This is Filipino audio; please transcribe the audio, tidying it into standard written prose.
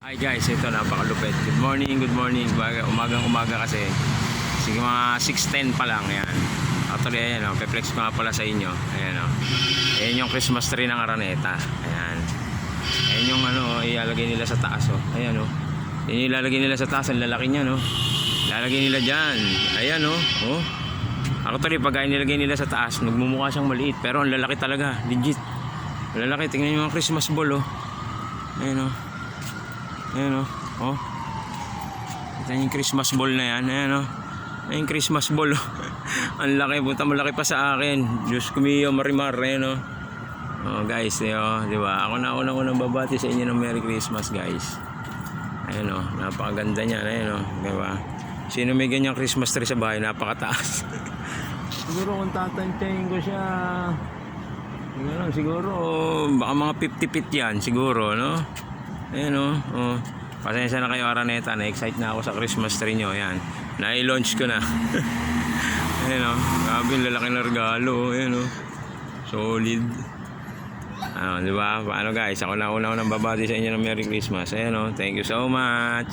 Hi guys, ito napakalupit. Good morning. Umagang-umaga kasi. Sige mga 6:10 pa lang. Ayan. Actually, ayan o. Pe-flex ko nga pala sa inyo. Ayan o. Ayan yung Christmas tree ng Araneta. Ayan. Ayan yung ano, ilalagay nila sa taas o. Ayan o. Yan yung ilalagay nila sa taas. Ang lalaki niya no. Ilalagay nila dyan. Ayan o. Oh. Actually, pag nilagay nila sa taas, nagmumukha siyang maliit. Pero ang lalaki talaga. Legit. Ang lalaki. Tingnan nyo yung Christmas ball o. Ayan o. Ayan o, oh. Ito yung Christmas ball na yan. Ayan o, yung Christmas ball oh. Ang laki, punta malaki pa sa akin. Diyos ko mio, marimar. Ayan o. Oh guys, diba? Ako na unang babati sa inyo ng Merry Christmas guys. Ayan o, napakaganda niyan. Ayan o, diba? Sino may ganyang Christmas tree sa bahay? Napakataas. Siguro kung tatantayin ko siya, siguro baka mga 50 feet yan siguro, no? Ayan o, oh. Pasensya na kayo Araneta, na-excite na ako sa Christmas tree nyo. Ayan, na-i-launch ko na. Ayan o, grabe yung lalaki na regalo. Ayan o, solid. Diba? Paano guys, ako na unang babati sa inyo ng Merry Christmas. Ayan o, thank you so much.